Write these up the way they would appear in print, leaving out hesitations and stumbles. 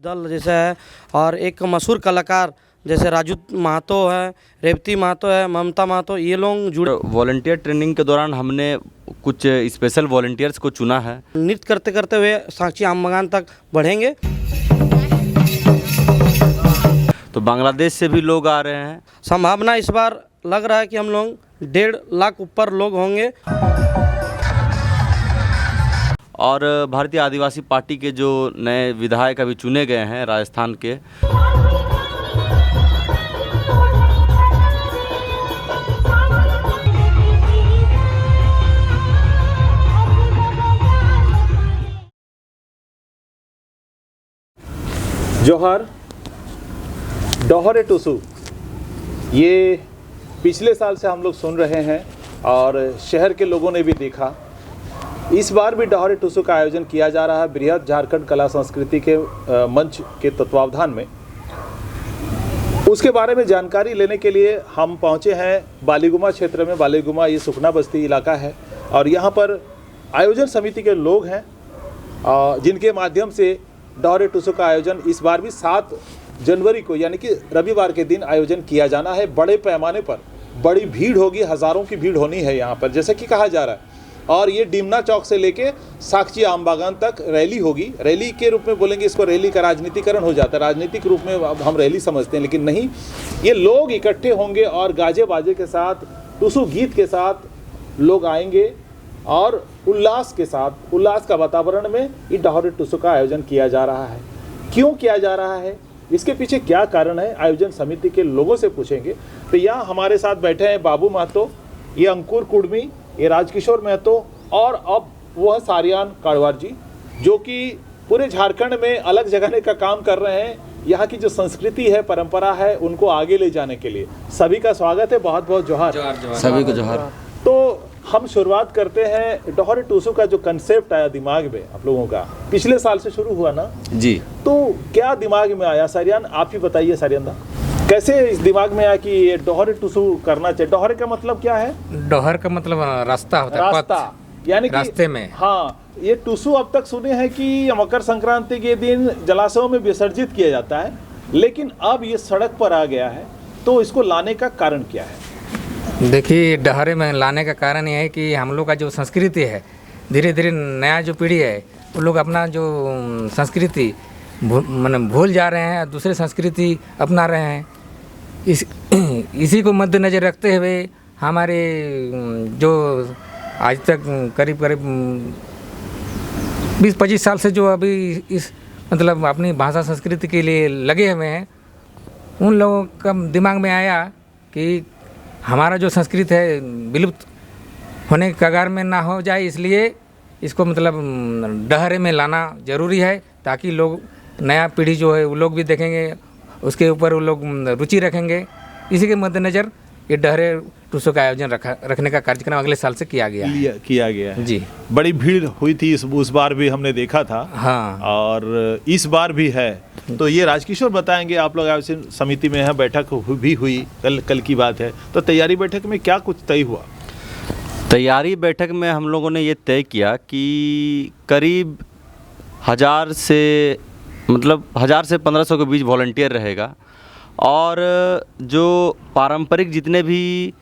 दल जैसे है, और एक मशहूर कलाकार जैसे राजू महतो है, रेवती महतो है, ममता महतो, ये लोग जुड़े। वॉलंटियर ट्रेनिंग के दौरान हमने कुछ स्पेशल वॉलंटियर्स को चुना है। नृत्य करते करते हुए साक्षी आम बागान तक बढ़ेंगे। तो बांग्लादेश से भी लोग आ रहे हैं। संभावना इस बार लग रहा है कि हम लोग 1.5 लाख ऊपर लोग होंगे। और भारतीय आदिवासी पार्टी के जो नए विधायक अभी चुने गए हैं राजस्थान के, जोहार। डोहरे टुसु ये पिछले साल से हम लोग सुन रहे हैं और शहर के लोगों ने भी देखा। इस बार भी डोहरे टुसु का आयोजन किया जा रहा है बृहद झारखंड कला संस्कृति के मंच के तत्वावधान में। उसके बारे में जानकारी लेने के लिए हम पहुंचे हैं बालीगुमा क्षेत्र में। बालीगुमा ये सुखना बस्ती इलाका है और यहाँ पर आयोजन समिति के लोग हैं जिनके माध्यम से डोहरे टुसु का आयोजन इस बार भी 7 जनवरी को यानी कि रविवार के दिन आयोजन किया जाना है। बड़े पैमाने पर बड़ी भीड़ होगी, हज़ारों की भीड़ होनी है यहाँ पर जैसे कि कहा जा रहा है। और ये डिमना चौक से लेके साक्षी आम बागान तक रैली होगी। रैली के रूप में बोलेंगे इसको, रैली का राजनीतिकरण हो जाता है, राजनीतिक रूप में हम रैली समझते हैं, लेकिन नहीं, ये लोग इकट्ठे होंगे और गाजे बाजे के साथ, टुसु गीत के साथ लोग आएंगे और उल्लास के साथ, उल्लास का वातावरण में ये डोहरे टुसु का आयोजन किया जा रहा है। क्यों किया जा रहा है, इसके पीछे क्या कारण है, आयोजन समिति के लोगों से पूछेंगे। तो यहाँ हमारे साथ बैठे हैं बाबू महतो, ये अंकुर कुर्मी, ये राजकिशोर महतो और अब वो है सारियान काड़वार जी, जो कि पूरे झारखंड में अलग जगाने का काम कर रहे हैं। यहाँ की जो संस्कृति है, परंपरा है, उनको आगे ले जाने के लिए सभी का स्वागत है। बहुत बहुत जोहार। सभी को जोहार। तो हम शुरुआत करते हैं। डोहरे टुसु का जो कंसेप्ट आया दिमाग में आप लोगों का, पिछले साल से शुरू हुआ ना जी, तो क्या दिमाग में आया? सारियान आप ही बताइए। सारियान दा, कैसे इस दिमाग में आया कि ये डोहरे टुसु करना चाहिए? डोहरे का मतलब क्या है? डोहर का मतलब रास्ता होता है, रास्ता, यानी कि रास्ते में। हाँ, ये टुसु अब तक सुने हैं कि मकर संक्रांति के दिन जलाशयों में विसर्जित किया जाता है, लेकिन अब ये सड़क पर आ गया है, तो इसको लाने का कारण क्या है? देखिए, डहरे में लाने का कारण यह है कि हम लोग का जो संस्कृति है, धीरे धीरे नया जो पीढ़ी है वो लोग अपना जो संस्कृति भूल जा रहे हैं, दूसरे संस्कृति अपना रहे हैं। इसी को मद्देनज़र रखते हुए हमारे जो आज तक करीब 20-25 साल से जो अभी इस मतलब अपनी भाषा संस्कृति के लिए लगे हुए हैं, उन लोगों का दिमाग में आया कि हमारा जो संस्कृत है विलुप्त होने के कगार में ना हो जाए, इसलिए इसको मतलब डहरे में लाना ज़रूरी है, ताकि लोग, नया पीढ़ी जो है वो लोग भी देखेंगे, उसके ऊपर वो लोग रुचि रखेंगे। इसी के मद्देनज़र ये डहरे टुसु का आयोजन रखने का कार्यक्रम अगले साल से किया गया है जी। बड़ी भीड़ हुई थी उस बार भी हमने देखा था। हाँ, और इस बार भी है। तो ये राजकिशोर बताएंगे, आप लोग आयोजन समिति में है, बैठक भी हुई, कल की बात है, तो तैयारी बैठक में क्या कुछ तय हुआ? तैयारी बैठक में हम लोगों ने ये तय किया कि करीब 1000 से 1500 के बीच वॉलंटियर रहेगा, और जो पारंपरिक जितने भी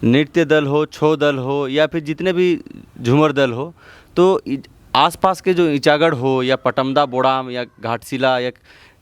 नृत्य दल हो, छौ दल हो, या फिर जितने भी झूमर दल हो, तो आसपास के जो ईचागढ़ हो या पटमदा बोड़ाम या घाटशिला या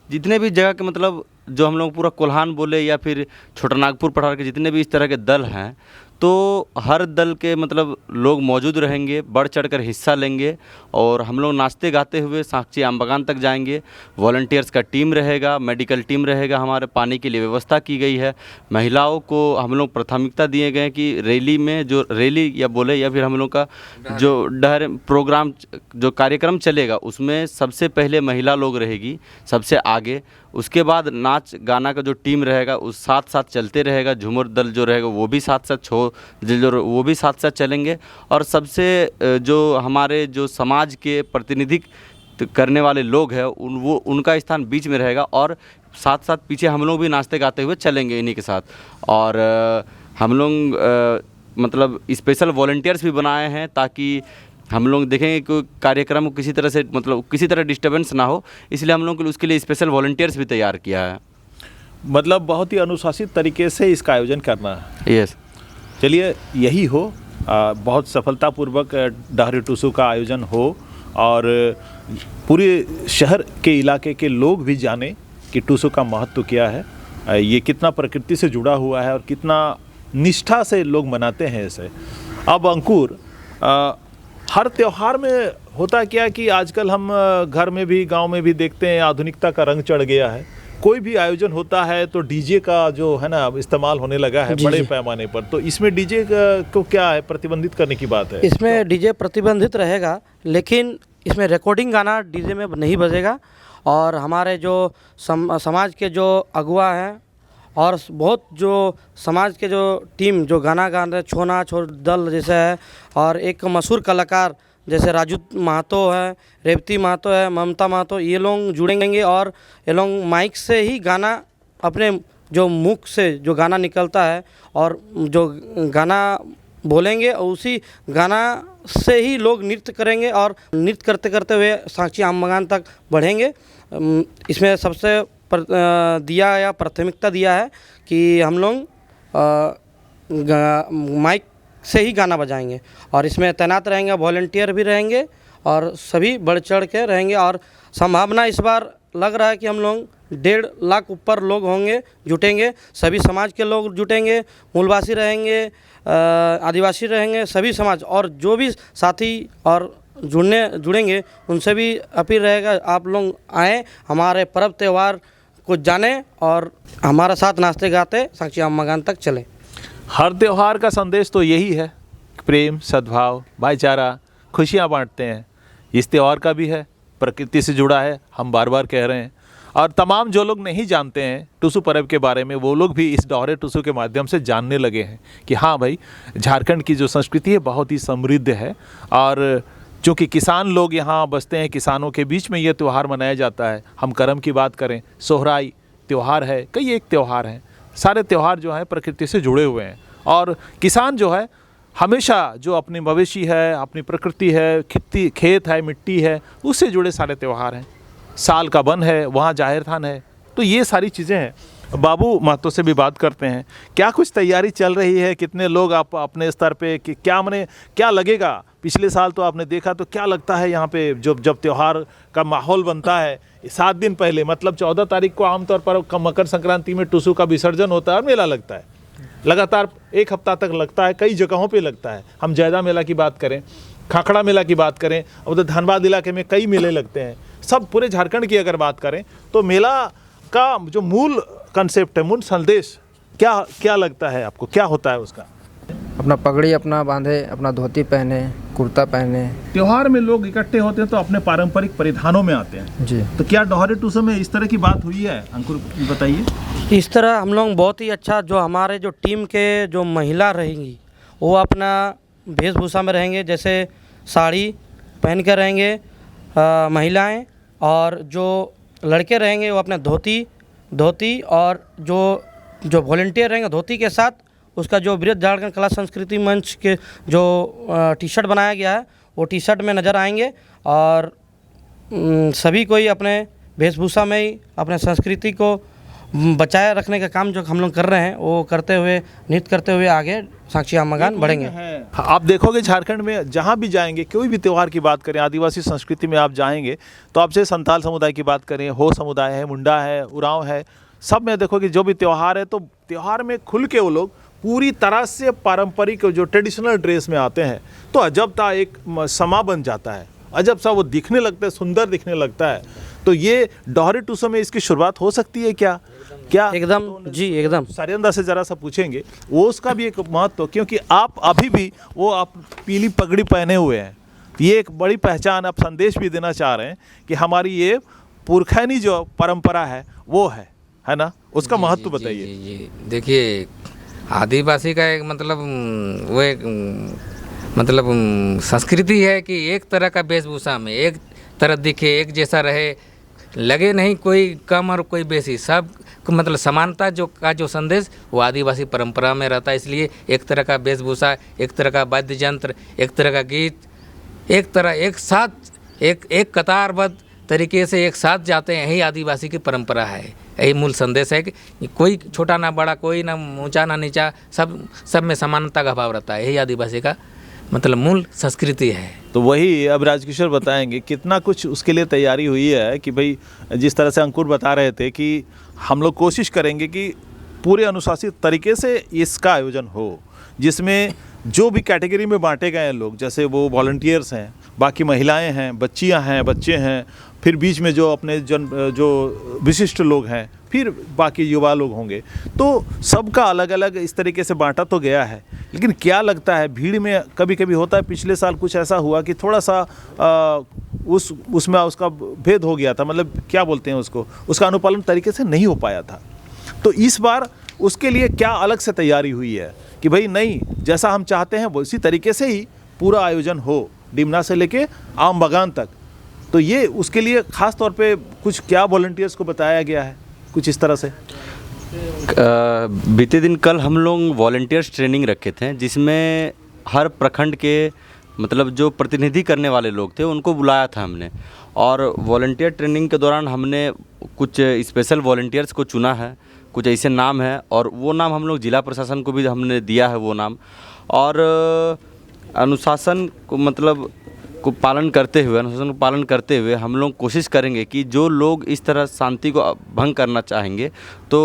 जितने भी जगह के मतलब जो हम लोग पूरा कोल्हान बोले या फिर छोटानागपुर पठार के जितने भी इस तरह के दल हैं, तो हर दल के मतलब लोग मौजूद रहेंगे, बढ़ चढ़कर हिस्सा लेंगे, और हम लोग नाचते गाते हुए साक्षी आम बागान तक जाएंगे। वॉलंटियर्स का टीम रहेगा, मेडिकल टीम रहेगा, हमारे पानी के लिए व्यवस्था की गई है। महिलाओं को हम लोग प्राथमिकता दिए गए कि रैली में जो रैली या बोले या फिर हम लोग का जो डहर प्रोग्राम जो कार्यक्रम चलेगा उसमें सबसे पहले महिला लोग रहेगी सबसे आगे। उसके बाद नाच गाना का जो टीम रहेगा उस साथ साथ चलते रहेगा। झूमर दल जो रहेगा वो भी साथ साथ, छो जो वो भी साथ साथ चलेंगे। और सबसे जो हमारे जो समाज के प्रतिनिधित्व करने वाले लोग हैं उनका स्थान बीच में रहेगा, और साथ साथ पीछे हम लोग भी नाचते गाते हुए चलेंगे इन्हीं के साथ। और हम लोग मतलब स्पेशल वॉलंटियर्स भी बनाए हैं ताकि हम लोग देखेंगे कि कार्यक्रम को किसी तरह से मतलब किसी तरह डिस्टर्बेंस ना हो, इसलिए हम लोग उसके लिए स्पेशल वॉलंटियर्स भी तैयार किया है। मतलब बहुत ही अनुशासित तरीके से इसका आयोजन करना है। यस, चलिए यही हो, बहुत सफलतापूर्वक डहरी टुसू का आयोजन हो और पूरे शहर के इलाके के लोग भी जाने कि टुसू का महत्व क्या है, ये कितना प्रकृति से जुड़ा हुआ है और कितना निष्ठा से लोग मनाते हैं इसे। अब अंकुर, हर त्यौहार में होता क्या कि आजकल हम घर में भी गांव में भी देखते हैं आधुनिकता का रंग चढ़ गया है। कोई भी आयोजन होता है तो डीजे का जो है ना इस्तेमाल होने लगा है बड़े पैमाने पर, तो इसमें डीजे को क्या है प्रतिबंधित करने की बात है? इसमें डीजे प्रतिबंधित रहेगा, लेकिन इसमें रिकॉर्डिंग गाना डीजे में नहीं बजेगा। और हमारे जो समाज के जो अगुआ हैं और बहुत जो समाज के जो टीम जो गाना गा रहे, छोना छोड़ दल जैसे है, और एक मशहूर कलाकार जैसे राजू महतो है, रेवती महतो है, ममता महतो, ये लोग जुड़ेंगे और ये लोग माइक से ही गाना अपने जो मुख से जो गाना निकलता है और जो गाना बोलेंगे और उसी गाना से ही लोग नृत्य करेंगे और नृत्य करते करते हुए साक्षी आमबगान तक बढ़ेंगे। इसमें सबसे दिया या प्राथमिकता दिया है कि हम लोग माइक से ही गाना बजाएंगे और इसमें तैनात रहेंगे, वॉलंटियर भी रहेंगे और सभी बढ़ चढ़ के रहेंगे। और संभावना इस बार लग रहा है कि हम लोग 1.5 लाख ऊपर लोग होंगे, जुटेंगे, सभी समाज के लोग जुटेंगे, मूलवासी रहेंगे, आदिवासी रहेंगे, सभी समाज और जो भी साथी और जुड़ेंगे उनसे भी अपील रहेगा आप लोग आएँ, हमारे पर्व त्यौहार को जाने और हमारे साथ नाचते गाते साक्षी आमबगान तक चलें। हर त्यौहार का संदेश तो यही है, प्रेम, सद्भाव, भाईचारा, खुशियाँ बांटते हैं। इस त्यौहार का भी है, प्रकृति से जुड़ा है, हम बार बार कह रहे हैं। और तमाम जो लोग नहीं जानते हैं टुसू पर्व के बारे में, वो लोग भी इस डहरे टुसू के माध्यम से जानने लगे हैं कि हाँ भाई, झारखंड की जो संस्कृति है बहुत ही समृद्ध है। और चूँकि किसान लोग यहाँ बसते हैं, किसानों के बीच में ये त्यौहार मनाया जाता है। हम करम की बात करें, सोहराई त्यौहार है, कई एक त्यौहार हैं, सारे त्यौहार जो हैं प्रकृति से जुड़े हुए हैं। और किसान जो है हमेशा जो अपनी मवेशी है, अपनी प्रकृति है, खेत है, मिट्टी है, उससे जुड़े सारे त्यौहार हैं। साल का बन है, वहाँ जाहिर थान है, तो ये सारी चीज़ें हैं। बाबू महतो से भी बात करते हैं, क्या कुछ तैयारी चल रही है? कितने लोग आप अपने स्तर पे कि क्या लगेगा? पिछले साल तो आपने देखा, तो क्या लगता है यहाँ पे जब त्यौहार का माहौल बनता है 7 दिन पहले, मतलब 14 तारीख को आमतौर पर मकर संक्रांति में टुसू का विसर्जन होता है और मेला लगता है, लगातार 1 हफ्ता तक लगता है, कई जगहों पे लगता है। हम जयदा मेला की बात करें, खाखड़ा मेला की बात करें, उधर धनबाद इलाके में कई मेले लगते हैं। सब पूरे झारखंड की अगर बात करें तो मेला का जो मूल कंसेप्ट है, मूल संदेश क्या लगता है आपको, क्या होता है उसका? अपना पगड़ी अपना बांधे, अपना धोती पहने, कुर्ता पहने। त्योहार में लोग इकट्ठे होते हैं तो अपने पारंपरिक परिधानों में आते हैं जी। तो क्या डहरे टुसू में इस तरह की बात हुई है? अंकुर बताइए। इस तरह हम लोग बहुत ही अच्छा, जो हमारे जो टीम के जो महिला रहेंगी वो अपना वेशभूषा में रहेंगे, जैसे साड़ी पहन कर रहेंगे महिलाएं, और जो लड़के रहेंगे वो अपना धोती और जो वॉलंटियर रहेंगे धोती के साथ उसका जो बृहद झारखंड कला संस्कृति मंच के जो टी शर्ट बनाया गया है वो टी शर्ट में नज़र आएंगे। और सभी कोई अपने वेशभूषा में ही अपने संस्कृति को बचाए रखने का काम जो हम लोग कर रहे हैं वो करते हुए, नृत्य करते हुए आगे साक्षी आमबगान बढ़ेंगे। आप देखोगे झारखंड में जहाँ भी जाएंगे, कोई भी त्यौहार की बात करें, आदिवासी संस्कृति में आप जाएंगे तो आपसे संताल समुदाय की बात करें, हो समुदाय है, मुंडा है, उरांव है, सब में देखोगे जो भी त्यौहार है तो त्यौहार में खुल के वो लोग पूरी तरह से पारंपरिक जो ट्रेडिशनल ड्रेस में आते हैं तो अजब सा एक समा बन जाता है, अजब सा वो दिखने लगता है, सुंदर दिखने लगता है। तो ये डहरे टुसू में इसकी शुरुआत हो सकती है क्या? एकदम जी, एकदम। सारिंदा से ज़रा सा पूछेंगे, वो उसका भी एक महत्व, क्योंकि आप अभी भी वो आप पीली पगड़ी पहने हुए हैं, ये एक बड़ी पहचान, आप संदेश भी देना चाह रहे हैं कि हमारी ये पुरखैनी जो परंपरा है वो है ना, उसका महत्व बताइए। देखिए, आदिवासी का एक मतलब वो एक मतलब संस्कृति है कि एक तरह का वेशभूषा में एक तरह दिखे, एक जैसा रहे, लगे नहीं कोई कम और कोई बेसी, सब मतलब समानता जो संदेश वो आदिवासी परंपरा में रहता है। इसलिए एक तरह का वेशभूषा, एक तरह का वाद्य यंत्र, एक तरह का गीत, एक तरह एक साथ एक कतारबद्ध तरीके से एक साथ जाते हैं। यही आदिवासी की परंपरा है, यही मूल संदेश है कि कोई छोटा ना बड़ा, कोई ना ऊंचा ना नीचा, सब में समानता का भाव रहता है। यही आदिवासी का मतलब मूल संस्कृति है। तो वही अब राजकिशोर बताएंगे कितना कुछ उसके लिए तैयारी हुई है कि भाई जिस तरह से अंकुर बता रहे थे कि हम लोग कोशिश करेंगे कि पूरे अनुशासित तरीके से इसका आयोजन हो, जिसमें जो भी कैटेगरी में बांटे गए हैं लोग, जैसे वो वॉलंटियर्स हैं, बाकी महिलाएं हैं, बच्चियां हैं, बच्चे हैं, फिर बीच में जो अपने जो विशिष्ट लोग हैं, फिर बाकी युवा लोग होंगे, तो सबका अलग अलग इस तरीके से बांटा तो गया है। लेकिन क्या लगता है भीड़ में कभी कभी होता है, पिछले साल कुछ ऐसा हुआ कि थोड़ा सा उसमें उसका भेद हो गया था, मतलब क्या बोलते हैं उसको, उसका अनुपालन तरीके से नहीं हो पाया था। तो इस बार उसके लिए क्या अलग से तैयारी हुई है कि भाई नहीं, जैसा हम चाहते हैं उसी तरीके से ही पूरा आयोजन हो, डिमना से लेके आम बागान तक। तो ये उसके लिए ख़ास तौर पे कुछ क्या वॉलंटियर्स को बताया गया है कुछ इस तरह से? बीते दिन कल हम लोग वॉलंटियर्स ट्रेनिंग रखे थे, जिसमें हर प्रखंड के मतलब जो प्रतिनिधि करने वाले लोग थे उनको बुलाया था हमने। और वॉलंटियर ट्रेनिंग के दौरान हमने कुछ स्पेशल वॉलंटियर्स को चुना है, कुछ ऐसे नाम हैं, और वो नाम हम लोग जिला प्रशासन को भी हमने दिया है वो नाम। और अनुशासन को मतलब को पालन करते हुए, अनुशासन को पालन करते हुए हम लोग कोशिश करेंगे कि जो लोग इस तरह शांति को भंग करना चाहेंगे तो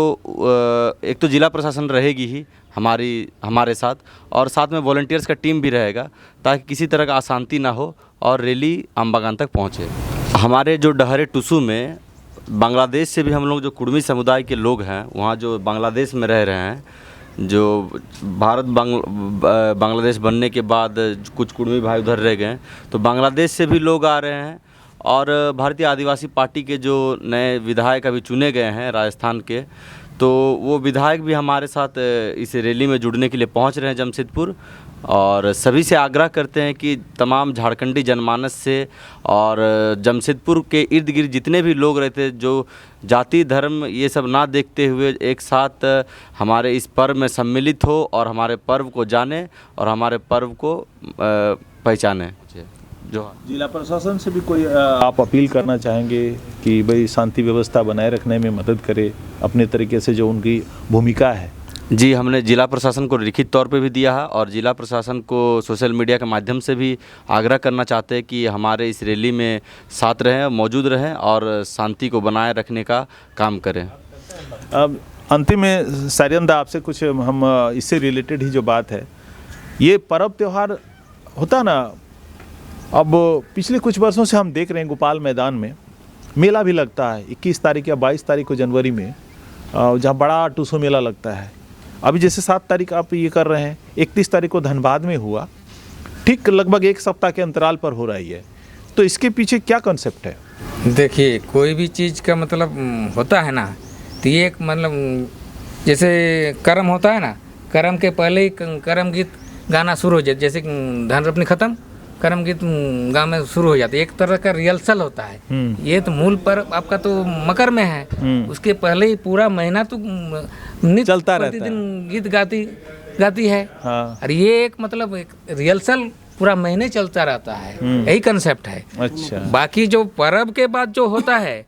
एक तो जिला प्रशासन रहेगी ही हमारे साथ, और साथ में वॉलंटियर्स का टीम भी रहेगा, ताकि किसी तरह का अशांति ना हो और रैली आम बागान तक पहुँचे। हमारे जो डहरे टुसू में बांग्लादेश से भी हम लोग जो कुड़मी समुदाय के लोग हैं, वहाँ जो बांग्लादेश में रह रहे हैं, जो भारत बांग्लादेश बनने के बाद कुछ कुड़मी भाई उधर रह गए, तो बांग्लादेश से भी लोग आ रहे हैं। और भारतीय आदिवासी पार्टी के जो नए विधायक अभी चुने गए हैं राजस्थान के, तो वो विधायक भी हमारे साथ इस रैली में जुड़ने के लिए पहुंच रहे हैं जमशेदपुर। और सभी से आग्रह करते हैं कि तमाम झारखंडी जनमानस से और जमशेदपुर के इर्द गिर्द जितने भी लोग रहते, जो जाति धर्म ये सब ना देखते हुए एक साथ हमारे इस पर्व में सम्मिलित हो और हमारे पर्व को जाने और हमारे पर्व को पहचाने। जो जिला प्रशासन से भी कोई आप अपील करना चाहेंगे कि भाई शांति व्यवस्था बनाए रखने में मदद करे अपने तरीके से, जो उनकी भूमिका है? जी, हमने जिला प्रशासन को लिखित तौर पे भी दिया है, और जिला प्रशासन को सोशल मीडिया के माध्यम से भी आग्रह करना चाहते हैं कि हमारे इस रैली में साथ रहें, मौजूद रहें और शांति को बनाए रखने का काम करें। अब अंतिम में सारिंदा आपसे कुछ हम इससे रिलेटेड ही जो बात है, ये पर्व त्यौहार होता ना, अब पिछले कुछ वर्षों से हम देख रहे हैं गोपाल मैदान में मेला भी लगता है 21 तारीख या 22 तारीख को जनवरी में, जहाँ बड़ा टूसू मेला लगता है। अभी जैसे 7 तारीख आप ये कर रहे हैं, 31 तारीख को धनबाद में हुआ, ठीक लगभग एक सप्ताह के अंतराल पर हो रही है, तो इसके पीछे क्या कॉन्सेप्ट है? देखिए, कोई भी चीज़ का मतलब होता है ना, तो ये एक मतलब जैसे कर्म होता है ना, कर्म के पहले ही कर्म गीत गाना शुरू हो जाए, जैसे धन रोपनी खत्म, कर्म गीत गाँव में शुरू हो जाते, एक तरह का रिहर्सल होता है। ये तो मूल पर्व आपका तो मकर में है, उसके पहले ही पूरा महीना तो नित्य चलता रहता है, प्रतिदिन गीत गाती है। हाँ। और ये एक मतलब एक रिहर्सल पूरा महीने चलता रहता है, यही कंसेप्ट है। अच्छा, बाकी जो पर्व के बाद जो होता है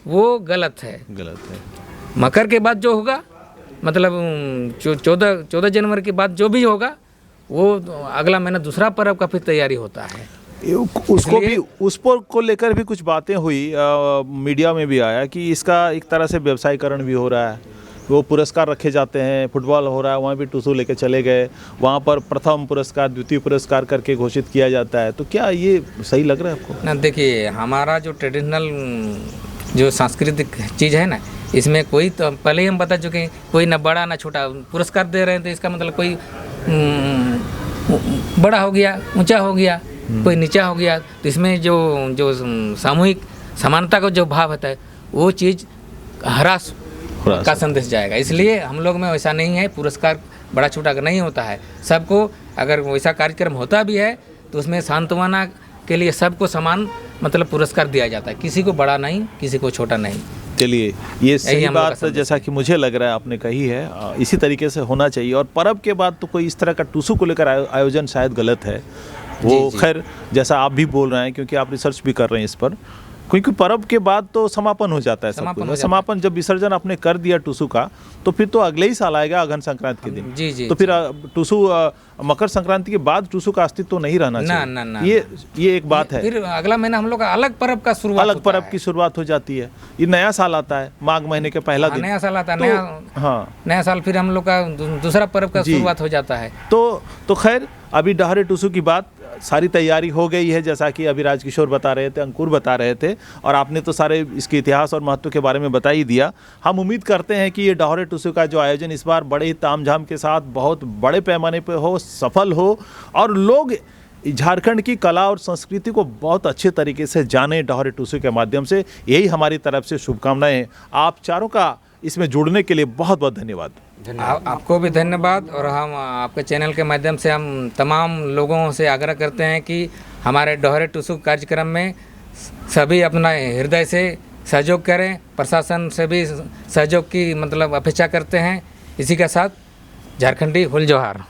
वो गलत है। मकर के बाद जो होगा, मतलब 14 जनवरी के बाद जो भी होगा, वो अगला महीना दूसरा पर्व का फिर तैयारी होता है। उसको भी उस पर को लेकर भी कुछ बातें हुई, मीडिया में भी आया कि इसका एक तरह से व्यवसायीकरण भी हो रहा है, वो पुरस्कार रखे जाते हैं, फुटबॉल हो रहा है, वहाँ भी टूसू लेके चले गए, वहाँ पर प्रथम पुरस्कार द्वितीय पुरस्कार करके घोषित किया जाता है, तो क्या ये सही लग रहा है आपको? ना, देखिए, हमारा जो ट्रेडिशनल जो सांस्कृतिक चीज़ है ना, इसमें कोई तो पहले ही हम बता चुके हैं, कोई ना बड़ा ना छोटा पुरस्कार दे रहे हैं, तो इसका मतलब कोई बड़ा हो गया, ऊंचा हो गया, कोई नीचा हो गया, तो इसमें जो सामूहिक समानता का जो भाव होता है वो चीज़ ह्रास का संदेश जाएगा। इसलिए हम लोग में वैसा नहीं है, पुरस्कार बड़ा छोटा नहीं होता है। सबको अगर वैसा कार्यक्रम होता भी है तो उसमें सांत्वना के लिए सबको समान मतलब पुरस्कार दिया जाता है, किसी को बड़ा नहीं, किसी को छोटा नहीं। चलिए, ये सही बात जैसा कि मुझे लग रहा है आपने कही है, इसी तरीके से होना चाहिए। और पर्व के बाद तो कोई इस तरह का टूसू को लेकर आयोजन शायद गलत है। वो खैर जैसा आप भी बोल रहे हैं, क्योंकि आप रिसर्च भी कर रहे हैं इस पर, क्योंकि पर्व के बाद तो समापन हो जाता है सब कुछ। समापन जब विसर्जन आपने कर दिया टुसु का, तो फिर तो अगले ही साल आएगा अघन संक्रांति के दिन। जी तो फिर टुसु मकर संक्रांति के बाद टुसु का अस्तित्व तो नहीं रहना चाहिए। ना, ये एक बात है। फिर अगला महीना हम लोग का अलग पर्व का शुरुआत अलग पर्व की शुरुआत हो जाती है। ये नया साल आता है माघ महीने के पहला दिन, नया साल आता है, नया साल, फिर हम लोग का दूसरा पर्व का शुरुआत हो जाता है। तो खैर अभी डहरे टुसु की बात सारी तैयारी हो गई है, जैसा कि अभी राजकिशोर बता रहे थे, अंकुर बता रहे थे, और आपने तो सारे इसके इतिहास और महत्व के बारे में बता ही दिया। हम उम्मीद करते हैं कि ये डहरे टुसु का जो आयोजन इस बार बड़े ही तामझाम के साथ बहुत बड़े पैमाने पर हो, सफल हो, और लोग झारखंड की कला और संस्कृति को बहुत अच्छे तरीके से जाने डहरे टुसु के माध्यम से। यही हमारी तरफ से शुभकामनाएं। आप चारों का इसमें जुड़ने के लिए बहुत बहुत धन्यवाद। आपको भी धन्यवाद। और हम आपके चैनल के माध्यम से हम तमाम लोगों से आग्रह करते हैं कि हमारे डहरे टुसु कार्यक्रम में सभी अपना हृदय से सहयोग करें। प्रशासन से भी सहयोग की मतलब अपेक्षा करते हैं। इसी के साथ झारखंडी हुल जोहार।